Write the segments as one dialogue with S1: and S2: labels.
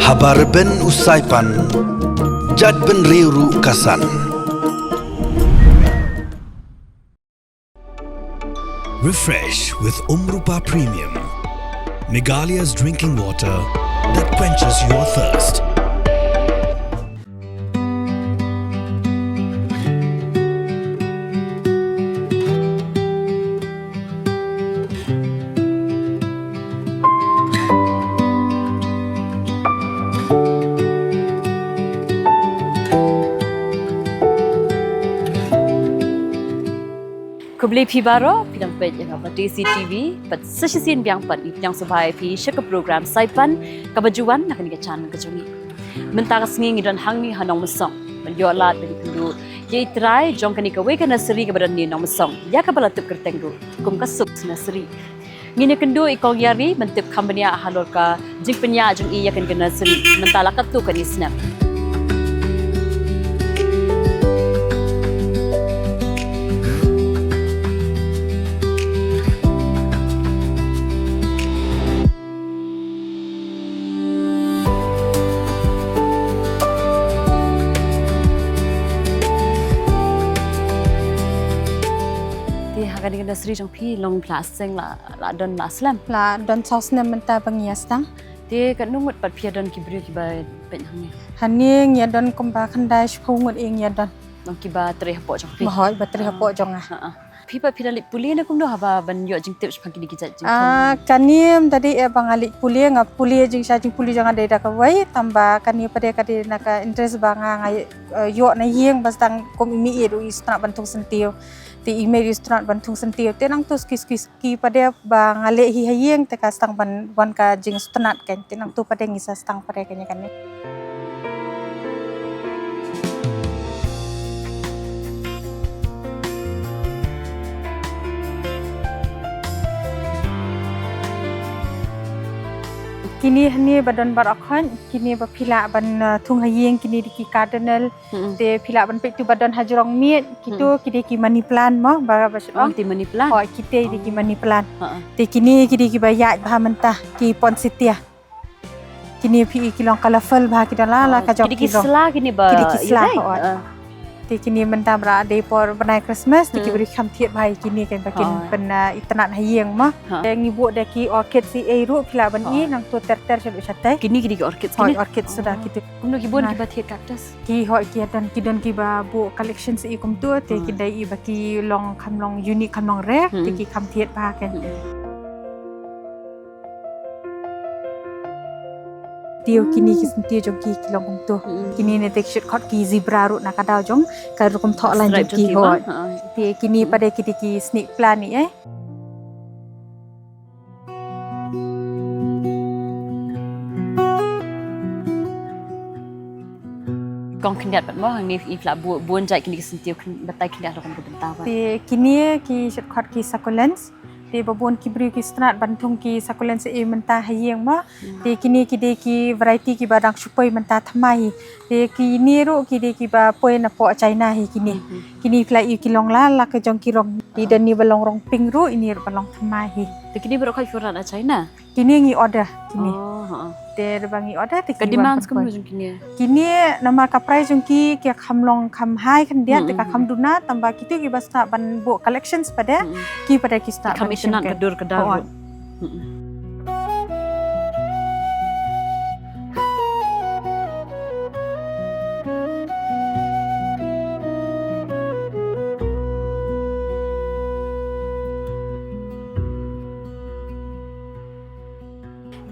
S1: Habar ben usaipan, jad ben riuru kasan. Refresh with Umrupa Premium, Meghalaya's drinking water that quenches your thirst.
S2: Kubli Pibaro, Pidang Pet yang apa DCTV, Pet Sesisin Biang Pet yang sebagai pi syaka program Saipan Kabajuan nak ni kecan kejungi. Mentara sengi dan hangni hanong mesong. Menyolat bagi pendu. Ye try jong kani kawe kana seri kepada ni nong mesong. Ya kabala tup kerteng du. Kum kasuk sena seri. Ngini kendu ikong yari mentip company halor ka jing penya jong iya kan kena seri. Mentala katu kan isnap. Kadang kadang seri jong pi long plaseng la don laslam
S3: la don saus nem menta bangias tang
S2: dia kan nungut pat pia don kibri kiba pen hang
S3: haning ya don komba khandai shpungut ing ya don
S2: dong kiba tre hapo jong pi
S3: mahoi batri hapo jong
S2: pi pa pila lik puli na kum do haba ban yo jing tips phang kini kijat jing
S3: kanim tadi e bangali puli ngap puli jing sa jing puli jang ada ka wai tamba kani pada kadi naka interest banga ngai yo na yeng bastang kom imi edu istra bantung sentio ti email restaurant bantung sentio tenang tus kis pada bang ale hi hayeng te ka stang ban wan ka jing stnat kan tenang tu pada ngisa stang pada kanya kan kini hani badan barakhan kini bapila ban thung hayeng kini di cardinal te pila ban pek tu badan hajrong miet kitu kini ki money plant mo ba
S2: ti money plant
S3: oh kite di ki money plant te kini ki bayat bah mentah ki pon sitia kini pi kilong colorful bah ki dalala ka jok
S2: ki sla kini ba
S3: kini ki sla te kini mentah bra de por banai Christmas di ki beri kham thiet bai kini kan bakin ben itnat hayeng mo ngi bu de ki orchid si e ru pila ban i nang tu ter chabe chatai
S2: kini orchid
S3: kini orchid sudah kitu
S2: kumno ki bon ki ba thiet cactus
S3: ki hoi ki dan ki ba bu collection si kum tu te ki dai i ba ki long kham long unique kham long rare te ki kham thiet ba kan Tio kini kisentia jong ki kilong kum tu kini ne tek shot khot ki zebra ru nak ada jong ka ru kum thok lan jong ki ho ti kini pada ki snake plant ni
S2: kong kendat bat mo hang ni ifla buon jai kini kisentia batai kendat ro kum bentawa
S3: ti kini ki shot khot ki succulents ti babon ki bri ki strat bantung ki succulents e menta hayeng ma ti kini ki de ki variety ki badang supoi menta thamai ti kini ro ki de ki ba poi na po China hi kini fly ki long la ke jong ki rong ti dan ni balong rong ping ro ini balong thamai hi
S2: ti kini bro khai furan a China
S3: kini ngi order kini te bangi order ti
S2: ka demand kum jong
S3: kini nama ka price jong ki khamlong kham hai kan dia te ka kham duna tamba kitu ki basta ban bo collections pada ki start
S2: commission kedur kedar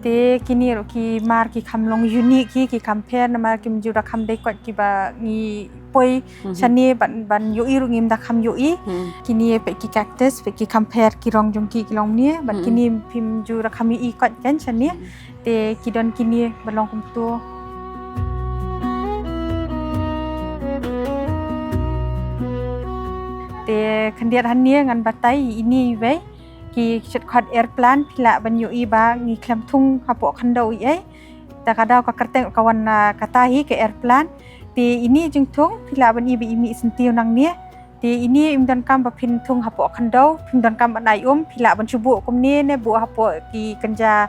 S3: te kini ro ki mar ki khamlong unique ki compare na mar ki mjura kham dei kwat ki ba ngi poi chani ban yo iru ngim da kham yo i kini pe ki cactus pe ki compare ki rong jong ki kilong ni ban kini pim jura kham i kwat kan chani te ki don kini balong kum tu te khandiat han ni ngan batai ini we ki chat khat airplane pila banyu iba ngi klam thung hapo khando ai ta kadau ka kerteng kawan katahi ke airplane ti ini jung thung pila ban ibi imi sentiu nang ni Ti ini imdan kam bapin tung hapo khandau imdan kam anai phila ban chubu kum ni ne bu hapo ki kanja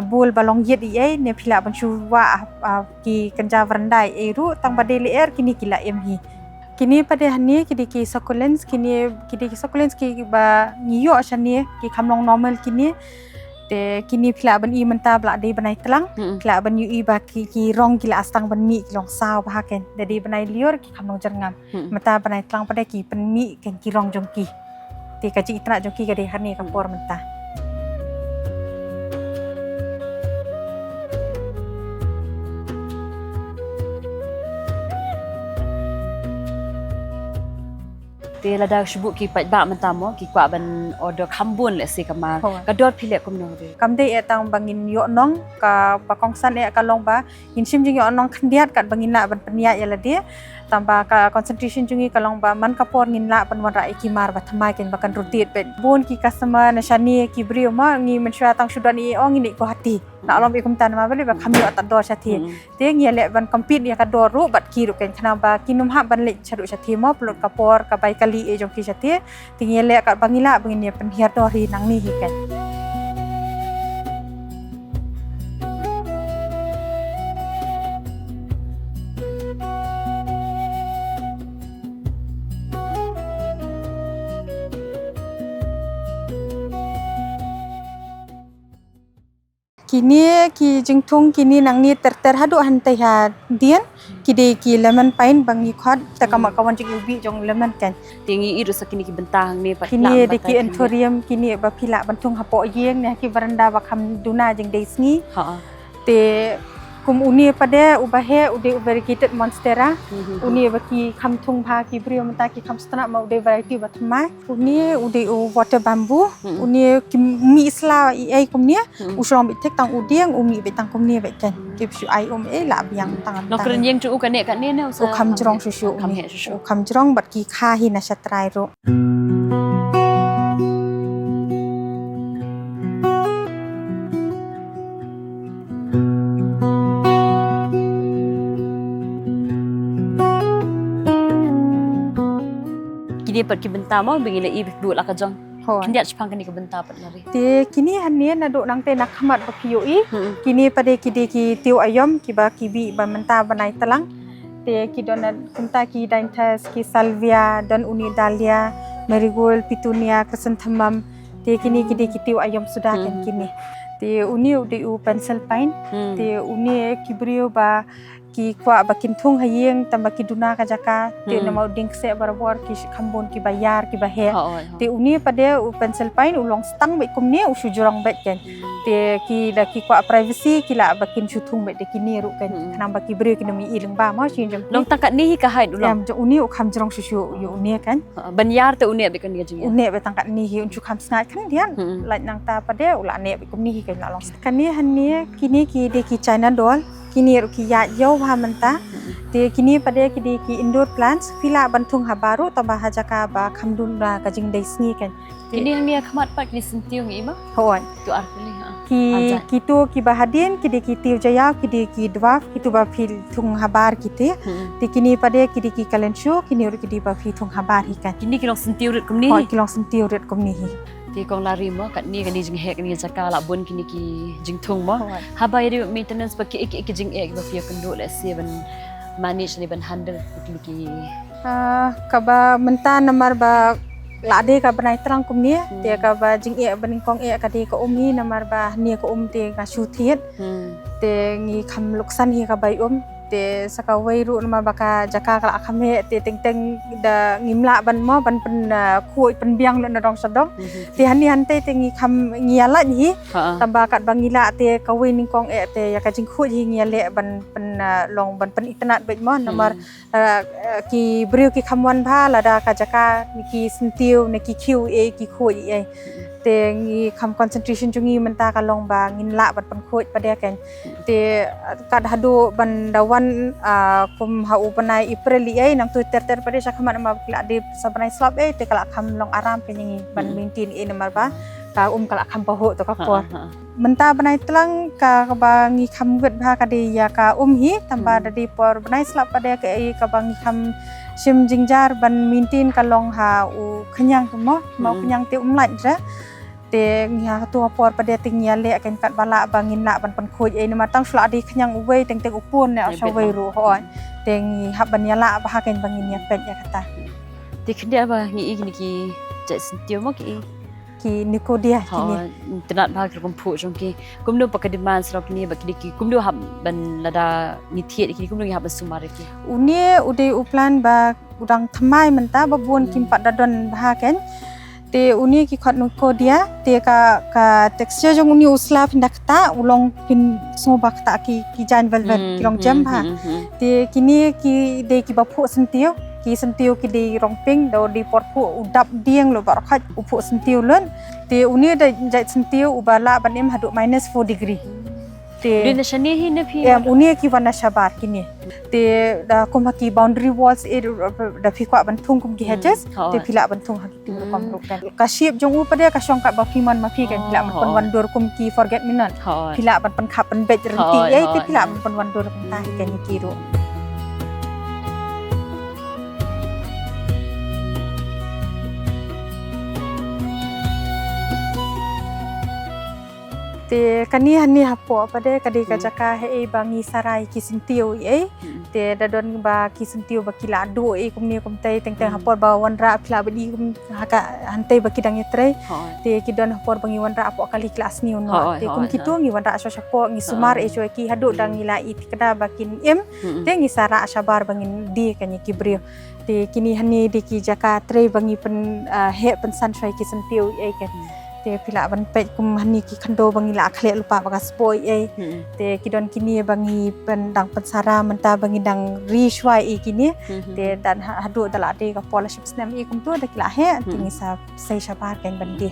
S3: bul balong yet ai ne phila ban chuwa ki kanja varandai eru tang badele er kini kila hi kini pada hani ki succulents ki succulents ki ba ngiyo asani ki khamlong normal kini te kini phila ban I menta bla dei banai telang phila ban yu I ba ki rong kila astang ban mi ki long saw ba ken dadi banai liur ki khamlong jerngam menta banai telang pada ki pen mi ken ki rong jongki te kaji itna jongki ka dei hani kapor menta
S2: Ti lada shubuk ki pat ba mentamo ki kwa ban order khambun le si kamar kadot phile kum no de
S3: kam dei etang bangin yo nong ka bakongsan ka long ba in sim jing yo nong khandiat kat bangin la ban penia ya la de tamba ka concentration jungi kalong ba man kapor ngin la pan wara ikimar ba thamai ken bakan rotate ben bon ki customer na shani ki brio ma ngi men shwa tang sudan I ong ni ko hati na alom ikum tan ma bale ba khamyo at dor shathi te ngi le ban compete ya ka dor ru bat ki ru ken khana ba kinum ha ban le charu shathi mo plot kapor ka bai kali e jong ki shathi ti ngi le ka bangila bangin ya pen hiar dor ri nang ni hi ken kini ki jingtung kini nang ni terhadu hantai ha dian kide ki lemon pine bangi khot ta kama kawan jing ubi jong lemon kan
S2: tingi iru sakini ki bentang ni pat
S3: kini de ki emporium kini ba phila bantung hapo yeng ne ki baranda ba kham duna jing deisngi te kum uni pada ubahe ude variegated monstera uni baki kham thung pha ki brio mata ki kham stana ma ude variety bathma uni ude water bamboo uni mi isla ai kumni uslom bitek tang udiang umi betang kumni bekan kip shu ai la biang tang
S2: no kren yeng chu kan ne ne
S3: u kham jrong shu shu kham jrong bat ki kha hi na shatrai ro
S2: kini pat ki benta mo bingile I bu la ka jong kindiat chpang kini ki benta pat lari
S3: te kini hanne na do nang te nak khamat ba kiyo I kini pade ki tiu ayom ki ba ki bi ba menta banai talang te ki don kumta ki daintas ki salvia dan uni dahlia marigold petunia chrysanthemum te kini ki tiu ayom sudah kan kini te uni ude pencil pine te uni ki brio ba ki kwa bakin thung hayeng tamba ki duna ka jaka te na mau ding se barabor ki khambon ki bayar ki bahe te uni pade pencil pine ulong stang be kumne usu jurang bet ken te ki da ki kwa privacy ki la bakin chuthung be de ki ni ru ken namba ki bre ki nami iling ba ma chin jam
S2: long takat ni ka haid ulong
S3: uni u kham jurang susu yu uni kan
S2: banyar te uni be kan ga jing
S3: uni be tangkat ni hi unchu kham snat kan dian lai nang ta pade ula ne be kum ni hi kan la long kan ni han ni kini ki de ki China doll kini ru ki ya yo ha menta te kini pada ki indoor plants phila bantung ha baru tamba hajaka ba khamdun ra ka jing dei sngi kan
S2: kini ni khamat pat ni sentiu ngi ba
S3: hoi
S2: tu arpuli ha
S3: ki tu ki bahadin ki tiu jaya ki dwarf ki tu ba phil thung habar ki te kini pada ki kalenshu kini ru ki ba phi thung habar hi kan
S2: kini ki long sentiu rit kum ni
S3: hoi ki long sentiu rit kum ni hi
S2: ti kong lari mo kat ni jing hek ni jaka la bun kini ki jing thung mo habai ri maintenance ba ki jing ek ba pia kendo le 7 manage ni ban handle kini ki
S3: ka ba menta namar ba lade ka banai terang kum ni te ka ba jing ek baning kong ek ka de ka ni namar ba ni ka te ka shu thiet te ngi kham luksan hi ka bai te saka wairu nama baka jaka kala khame te teng da ngimla ban mo ban pen khuoi pen biang na rong sadong te hani hante te ngi kham ngiala ni tamba kat bangila te kawai ning kong te ya ka jing khuoi hi ngiale ban pen long ban pen itnat bet mo namar ki brio ki khamwan bha lada ka jaka ni ki sentiu ni ki qa ki khuoi ai te ngi kham concentration jungi menta ka long ba ngin la ban pen khuoi pada kan te kad hadu ban dawan kum ha upanai April ai nang tu ter pada sakhamat ma kila de sabanai slap te kala kham long aram ke ngi ban maintain namar ba ka kala kham paho to ka por menta banai telang ka ba ngi kham wet bha ka de ya ka hi tamba dadi por banai slap pada ke ka ba ngi kham sim jingjar ban mintin kalong ha u kenyang tu mau kenyang te umlat ja te ngia tu apor pada tingnya le kan kat bala bangin la ban khoj e ma tang sla di kenyang uwei teng teng upun ne asawei ru hoi teng hab ban yala ba kan bangin ya pet ya kata
S2: Ti kendia ba ngi ki jat sentio mo ki
S3: niko dia kini
S2: tenat ba kum phu jong ki kum no pakadiman srok ni ba ki kum no hab ban lada ni thiet ki kum no hab sumar ki
S3: unie ude uplan ba udang thamai menta ba bun kimpat dadon ba kan te unie ki khat niko dia te ka texture jong uni usla pindak ta ulong pin soba ta ki jan velvet ki long jam ha te kini ki de ki ba phu sentio ki sentiu ki di rongping do di porpu udap dieng lo barakhat upu sentiu lun te uni da jait sentiu ubala banem hadu -4 degree te
S2: din shani hi ne phi
S3: uni ki wana shabar kini te da kumaki boundary walls da phi kwa bantung kum ki hedges te phila bantung haki tu kom rukan ka ship jong u pada ka shong ka ba piman ma phi kan phila ban wandur kum ki forget me not phila ban khap ban bet renti ai te phila ban wandur kum ta kan ki ru te kani hani hapo pada kadi kajaka he bangi sarai ki sentiu ai te dadon ba ki sentiu ba kila adu ai kumni kumtai teng hapor ba wanra phila badi kum haka hantai ba kidang yetre te kidon hapor bangi wanra apo kali kelas ni ono te kum kitu ngi wanra aso sapo ngi sumar e joy ki hadu dang ila it kada bakin em te ngi sara asabar bangin di kanyi kibrio te kini hani di ki jaka tre bangi pen he pen sanshai ki sentiu ai kan te pila ban pet kum hani ki khando bangi la khle lupa bagas boy ai te kidon kini bangi pendang pensara menta bangi dang rishwai i kini te dan hadu dala de ka scholarship snam i kum tu da kila he tingi sa sai shabar kan bandi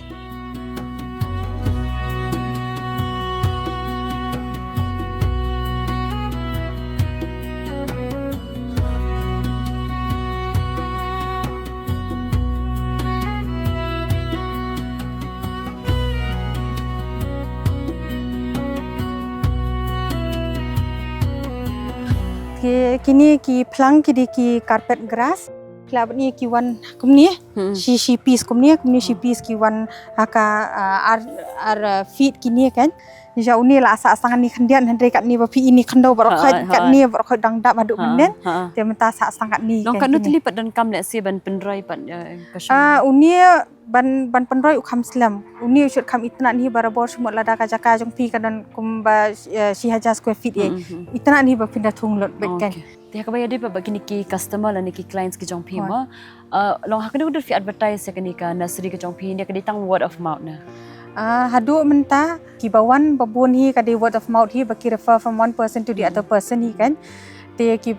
S3: kini ki plang ki di ki carpet grass klab ni ki wan kumni shi piece kumni shi piece ki wan aka ar feet kini kan ja uni la asa sangan ni khandian handre kat ni ba fi ini khando barokhat kat ni barokhat dang dap madu menen te menta sa sangat ni
S2: long kan nutli pat dan kam le si ban pendroi pat ka
S3: uni ban pendroi ukham slam uni usut kham itna ni barabor sumot lada ka jaka jong pi kan kum ba si haja square feet ye itna ni ba pinda thung lot bet kan
S2: te ka ba yade pa bagini ki customer la ni ki clients ki jong pi ma long hakane udah fi advertise ya kani ka nursery ka jong pi ni ka ditang word of mouth na
S3: hadu menta ki bawan babun hi ka di word of mouth hi baki refer from one person to the other person hi kan te ki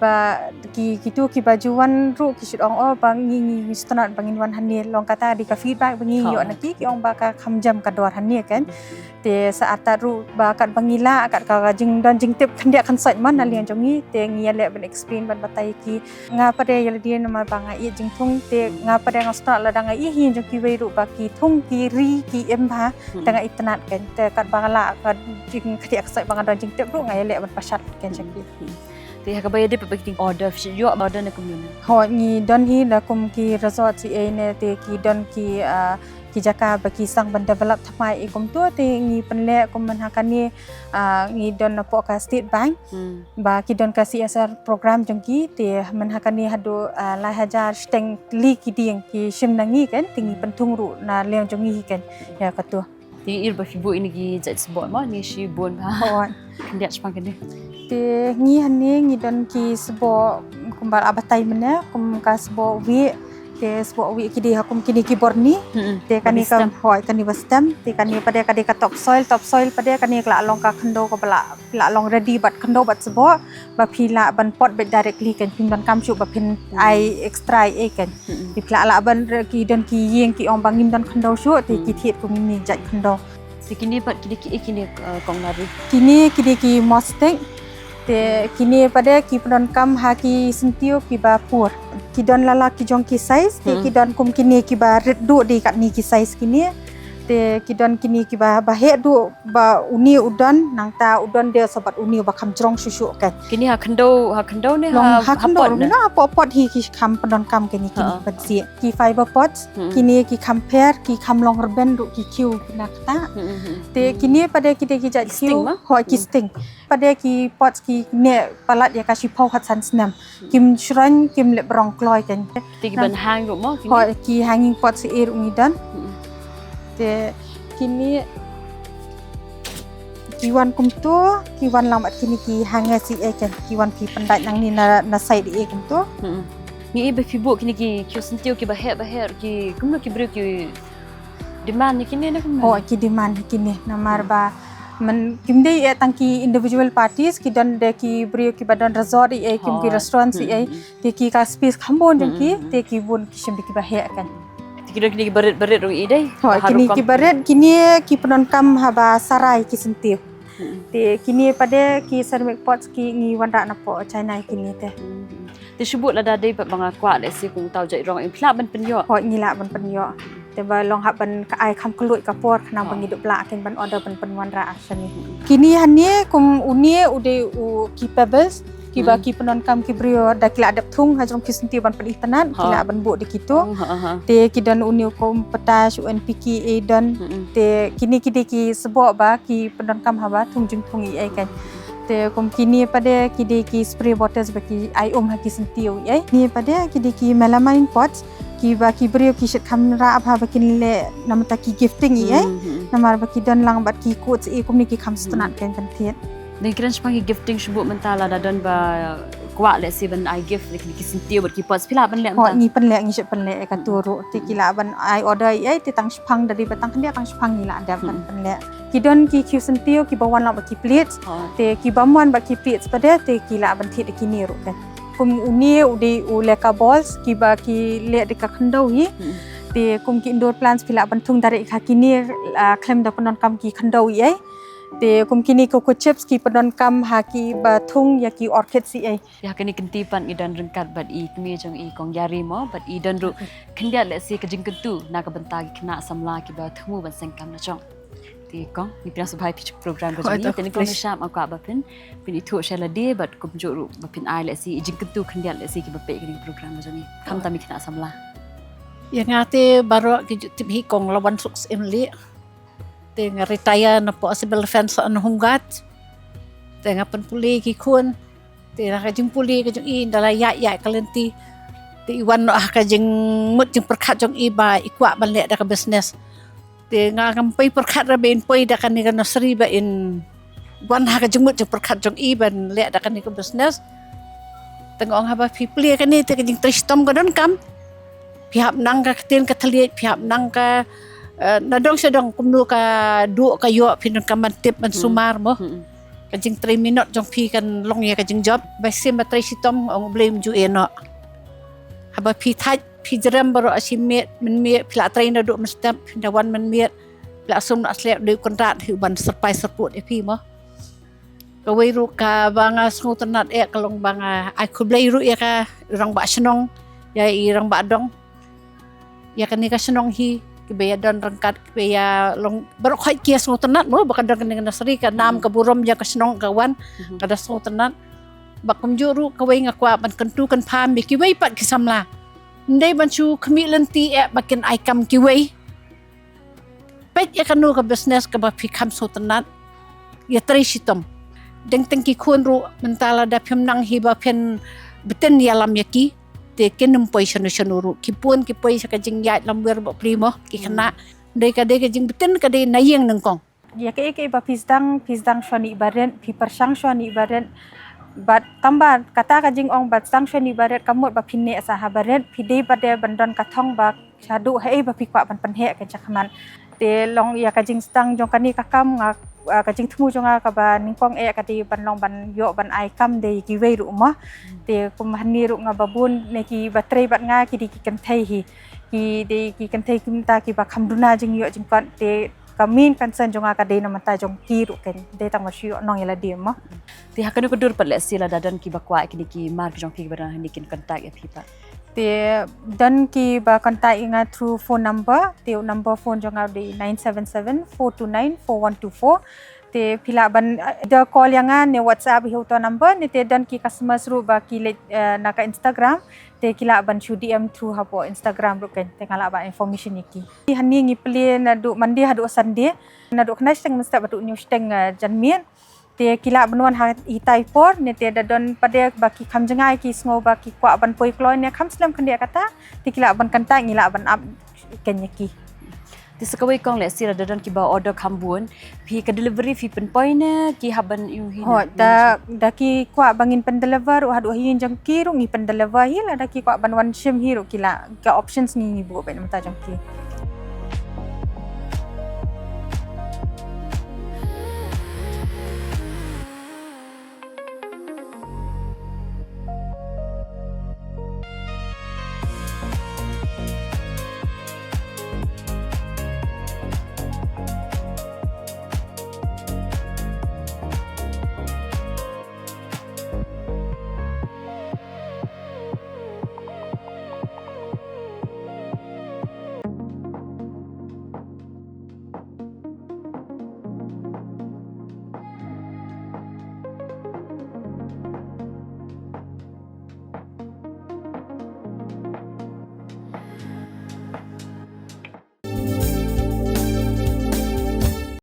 S3: kitu ki bajuan ru ki sud ong bang ngi stonat bangin wan hanni long kata di ka feedback bangi yo na ki ong ba ka khamjam ka dor hanni kan te saat ru ba kat bangila kat ka jing don jing tip khandia kan sat man alian jongi te ngi le ben explain ban batai ki nga pare yal dia nama banga i jing thung te nga pare nga stonat la danga i hin jong ki wei ru ba ki thung ki ri ki emha tanga itnat kan te kat bangala ka jing khadia sat banga don jing tip ru nga le ban pasat kan jaki
S2: te ha ka ba yade pa bagini order yo order na kumuna
S3: ho ni don hi la kum ki resort si ne te ki don ki ki jaka baki sang ban develop thamai ikum tu te ngi penle kum man hakani ngi don po ka state bank ba ki don ka CSR program jongki te man hakani hadu la hajar steng li ki ding ki shim nangi kan tingi pentung ru na leong jongi kan ya ka tu
S2: ti ir ba fibu ini ki jat sebot ma ni shi bon ba dia sepang kene
S3: te ngi hanni ngi don ki sebo kumbal abatai mena kum ka sebo wi te sebo wi ki di hakum kini ki borni te kani ka hoi kani wastam te kani pada kadi ka top soil pada kani kla long ka khando ko bala long ready bat khando bat sebo ba phila ban pot bet directly kan pin ban kam chu ba pin ai extra ai kan di phila la ban ki don ki yeng ki ong bangim don khando chu te ki thiet kum ni jat khando
S2: te kini pat kini kong nari
S3: kini ki mostek te kini pada ki pedon kam ha ki sentiu ki ba pur ki don lala ki jong ki size te ki don kum kini ki ba red du di kat ni ki size kini te kidon kini ki ba he du ba uni udon nang ta udon dia sobat uni ba kam jrong susu kan
S2: Kini ha kendo ni
S3: long ha kan
S2: pot
S3: do na pot hi ki kam pendon kam kini pat si ki fiber pots kini ki kam pair ki kam long reben du ki kiu nak ta te kini pada kita ki jat kiu ho ki sting pada ki pots ki ne palat ya kasi pau hat san snam kim shran kim le brong kloi kan
S2: Tiki ban hang ru mo
S3: ho ki hanging pots si ir ungidan te kini kiwan kum tu kiwan lambat kini ki hanga si kan kiwan pi pandai nang ni na side kum tu
S2: Ni ibe fibu kini ki kyo sentiu ki baher ki kumno ki bru ki demand ni kini na
S3: ho ki demand kini namar ba man kimde tangki individual parties ki don de ki brio ki badon resort kim ki restaurant si te ki ka space khambon jong ki te ki bun ki shim ki baher kan
S2: Kini berit ru idai.
S3: Ho kini ki baret kini ki penon kam haba sarai ki sentiu. Te kini pada ki ceramic pots ki ngi wanda na po China kini te.
S2: Te sebut lah dadai pat banga kwak le si kung tau jai rong implak ban penyo.
S3: Ho ngila ban penyo. Te ba long hab ban ka ai kam kelut ka por kena bang hidup la ken ban order ban penwan ra asani. Kini hanie kum unie ude u ki pebbles ki ba ki penon kam ki brio da kila adap thung ha jong ki sentiu ban pedih tenan kila ban bu de kitu. Te ki dan uni kom petas UNPK dan te kini ki sebok ba ki penon kam haba thung jung thung ai kan. Te kom kini pada ki spray bottles bagi ai ha ki sentiu ai. Ni pada ki melamine pots ki ba ki brio ki shet kamera apa ba kin le namata ki gifting ai. Namar ba ki dan lang bat ki quotes kom ni ki kam stenat kan pentit.
S2: Dan kira sepangi gifting sebut mentala dadan ba kwak le si ban I gift kini ki sentiu bat ki pot pila ban le
S3: Ho ni penlek ngi shet penlek ka turu te kila ban ai order ai te tang spang dari batang kan dia tang spang ni la ada ban penlek. Ki don ki ki sentiu ki bawan la ba ki plates te ki bamwan ba ki plates pada te kila ban thit ki ni ru kan. Kum uni ude u leka balls ki ba ki le de ka khandau hi te kum ki indoor plants pila ban thung dari ka kini klem da penon kam ki khandau ai. Te kum kini coco chips ki pedon kam ha ki ba thung ya ki orchid si ai
S2: ya kini kentipan idan rengkat bat I kemi jong I kong yari mo bat I dan ru kendia le si kejing kentu na ka bentagi kena samla ki ba thumu ban sengkam na chong ti kong ni pina subhai pi program ko ni teni kong sham akwa ba pin itu shala de bat kum juru ba pin ai le si jing kentu kendia le si ki ba pe kini program ko ni kam tami kena samla
S4: ya ngate baro ki tip hi kong lawan suks emli teng retire na po civil defense an hunggat teng apan puli ki kun te na ka jing puli ka jing I dala ya kalenti te iwan no ka jing mut jing perkhat jong I ba ikwa ban le da ka business te nga kam pai perkhat ra ben pai da kan ni ka nursery ba in wan ha ka jing mut jing perkhat jong I ban le da kan ni ka business teng ong ha ba pi puli ka ni te ka jing tristom ka don kam pihap nang ka ten ka thaliet pihap nang ka nadong sedang kumnu ka du ka yo pinon ka mantip man sumar mo kajing 3 minute jong pi kan long ya kajing job ba sim ba trai sitom ong blame ju eno haba pi thaj pi jeram baro asimet men mi pla trai na du mestap pindawan men mi pla sum na slep du kontrat hu ban surprise support e pi mo ka wei ru ka banga sngutnat kalong banga ai ku blai ru ya ka rang ba snong ya I rang ba dong ya kan ni ka snong hi kibaya don rangkat kibaya long baru khoi kia sngutnat mo bakan don dengan nasri ka nam ka burom ja ka snong kawan kada sngutnat bakum juru ka wei ngakwa ban kentu kan pham bi kiwei pat ki samla ndai ban chu khmi lenti bakin ai kam kiwei pet ya kanu ka business ka ba phikam sngutnat ya tri sitom deng teng ki khun ru mentala da phim nang hi ba phen beten ya lam yaki te kenum poi sanu ki pun ki poi sa kajing ya lamber bo primo ki kana dei ka jing beten ka dei nayeng nang kong
S3: ya ke ba pisdang shwani baren pi persang shwani baren bat tambah kata kajing ong bat sang shwani baret kamut ba pinne sa habaret pide pada bandon kathong ba chadu hai ba pikwa ban panhe ka chakman te long ya kajing stang jong kani kakam nga kajing thumu jonga ka ba ningkong kati ban long ban yo ban ai kam de ki wei ru ma te kum hani ru nga babun ne ki batrei bat nga ki di ki kan thai hi ki de ki kan thai kim ta ki ba khamduna jing yo jing pat te kamin concern jonga ka de na mata jong ki ru ken de tang ma shio nong yala de ma
S2: ti hakanu ko dur pat le sila dadan ki bakwa kini ki mar jong pi bara ni kin kontak ya pipa
S3: Te dan ki ba kontak inga through phone number. Te number phone jong di 977-429-4124. Te pila ban the call yang ne WhatsApp hiu to number ne te dan ki customer seru ba ki naka Instagram te kila ban shu DM through hapo Instagram ru kan te kala ba information iki. Hani ngi pli na du mandi hadu sande na du kena steng mesti batu news steng janmien te kila benuan ha itai por ne te dadon pada baki kham jangai ki sngo baki kwa ban poi kloi ne kham slam kan dia kata te kila ban kanta ngila ban up kenyaki.
S2: Ti sekawai kong le sira dadan ki ba order kambun pi ka delivery fi pen poina ki haban yu hin.
S3: Ho da ki kwa bangin pen deliver u hadu hin jang ki ru ngi pen deliver hila da ki kwa ban wan shim hiru kila ka options ni bu ben mata jang ki.